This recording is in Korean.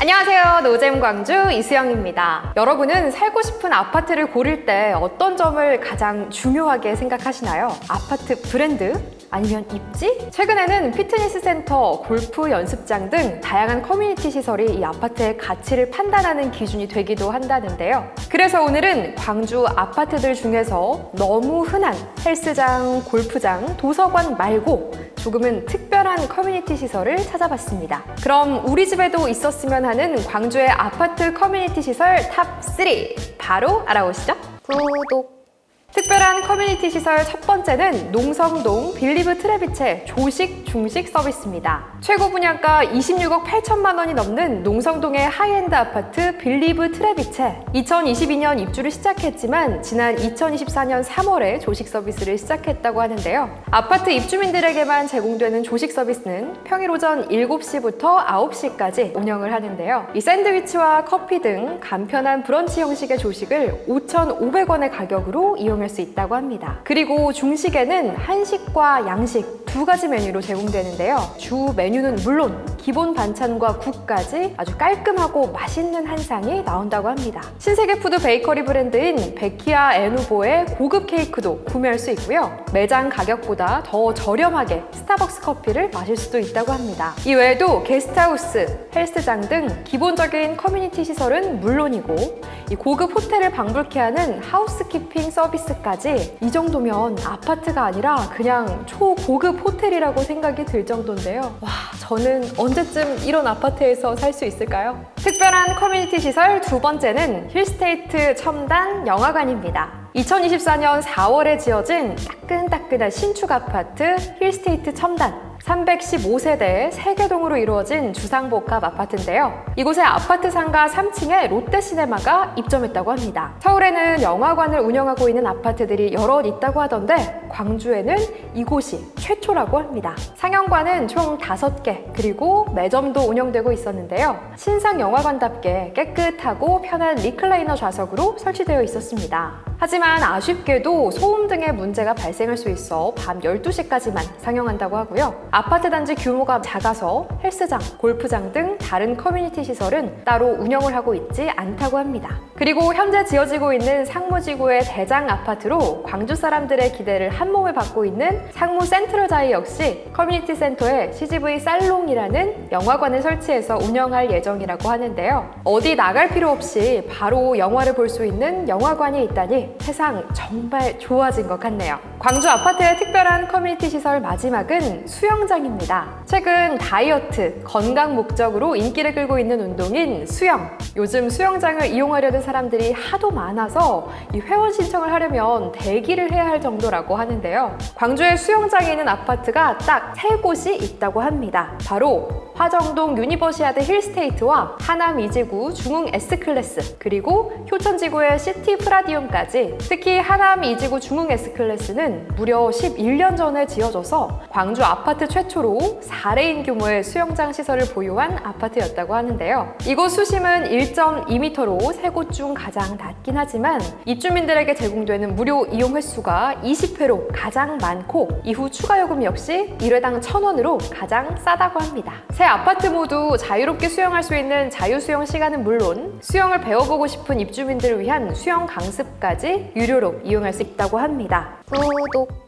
안녕하세요. 노잼 광주 이수영입니다. 여러분은 살고 싶은 아파트를 고를 때 어떤 점을 가장 중요하게 생각하시나요? 아파트 브랜드? 아니면 입지? 최근에는 피트니스 센터, 골프 연습장 등 다양한 커뮤니티 시설이 이 아파트의 가치를 판단하는 기준이 되기도 한다는데요. 그래서 오늘은 광주 아파트들 중에서 너무 흔한 헬스장, 골프장, 도서관 말고 조금은 특별한 커뮤니티 시설을 찾아봤습니다. 그럼 우리 집에도 있었으면 하는 광주의 아파트 커뮤니티 시설 탑3 바로 알아보시죠. 구독! 특별한 커뮤니티 시설 첫 번째는 농성동 빌리브 트레비체 조식 중식 서비스입니다. 최고 분양가 26억 8천만 원이 넘는 농성동의 하이엔드 아파트 빌리브 트레비체. 2022년 입주를 시작했지만 지난 2024년 3월에 조식 서비스를 시작했다고 하는데요. 아파트 입주민들에게만 제공되는 조식 서비스는 평일 오전 7시부터 9시까지 운영을 하는데요. 이 샌드위치와 커피 등 간편한 브런치 형식의 조식을 5,500원의 가격으로 이용할 수 있다고 합니다. 그리고 중식에는 한식과 양식 두 가지 메뉴로 제공되는데요. 주 메뉴는 물론 기본 반찬과 국까지 아주 깔끔하고 맛있는 한상이 나온다고 합니다. 신세계 푸드 베이커리 브랜드인 베키아 에누보의 고급 케이크도 구매할 수 있고요. 매장 가격보다 더 저렴하게 스타벅스 커피를 마실 수도 있다고 합니다. 이외에도 게스트하우스, 헬스장 등 기본적인 커뮤니티 시설은 물론이고 이 고급 호텔을 방불케 하는 하우스키핑 서비스까지 이 정도면 아파트가 아니라 그냥 초고급 호텔이라고 생각이 들 정도인데요. 와, 저는 언제쯤 이런 아파트에서 살 수 있을까요? 특별한 커뮤니티 시설 두 번째는 힐스테이트 첨단 영화관입니다. 2024년 4월에 지어진 따끈따끈한 신축 아파트 힐스테이트 첨단. 315세대 3개동으로 이루어진 주상복합 아파트인데요. 이곳에 아파트 상가 3층에 롯데시네마가 입점했다고 합니다. 서울에는 영화관을 운영하고 있는 아파트들이 여럿 있다고 하던데 광주에는 이곳이 최초라고 합니다. 상영관은 총 5개, 그리고 매점도 운영되고 있었는데요. 신상 영화관답게 깨끗하고 편한 리클라이너 좌석으로 설치되어 있었습니다. 하지만 아쉽게도 소음 등의 문제가 발생할 수 있어 밤 12시까지만 상영한다고 하고요. 아파트 단지 규모가 작아서 헬스장, 골프장 등 다른 커뮤니티 시설은 따로 운영을 하고 있지 않다고 합니다. 그리고 현재 지어지고 있는 상무지구의 대장 아파트로 광주 사람들의 기대를 한몸에 받고 있는 상무 센트럴자이 역시 커뮤니티 센터에 CGV 살롱이라는 영화관을 설치해서 운영할 예정이라고 하는데요. 어디 나갈 필요 없이 바로 영화를 볼 수 있는 영화관이 있다니 세상 정말 좋아진 것 같네요. 광주 아파트의 특별한 커뮤니티 시설 마지막은 수영장입니다. 최근 다이어트, 건강 목적으로 인기를 끌고 있는 운동인 수영. 요즘 수영장을 이용하려는 사람들이 하도 많아서 이 회원 신청을 하려면 대기를 해야 할 정도라고 하는데요. 광주에 수영장에 있는 아파트가 딱 3곳이 있다고 합니다. 바로 화정동 유니버시아드 힐스테이트와 하남 이지구 중흥 S클래스, 그리고 효천지구의 시티 프라디움까지. 특히 하남 이지구 중흥 S클래스는 무려 11년 전에 지어져서 광주 아파트 최초로 4레인 규모의 수영장 시설을 보유한 아파트였다고 하는데요. 이곳 수심은 1.2m로 3곳 중 가장 낮긴 하지만 입주민들에게 제공되는 무료 이용 횟수가 20회로 가장 많고 이후 추가 요금 역시 1회당 1,000원으로 가장 싸다고 합니다. 새 아파트 모두 자유롭게 수영할 수 있는 자유수영 시간은 물론 수영을 배워보고 싶은 입주민들을 위한 수영 강습까지 유료로 이용할 수 있다고 합니다. 구독!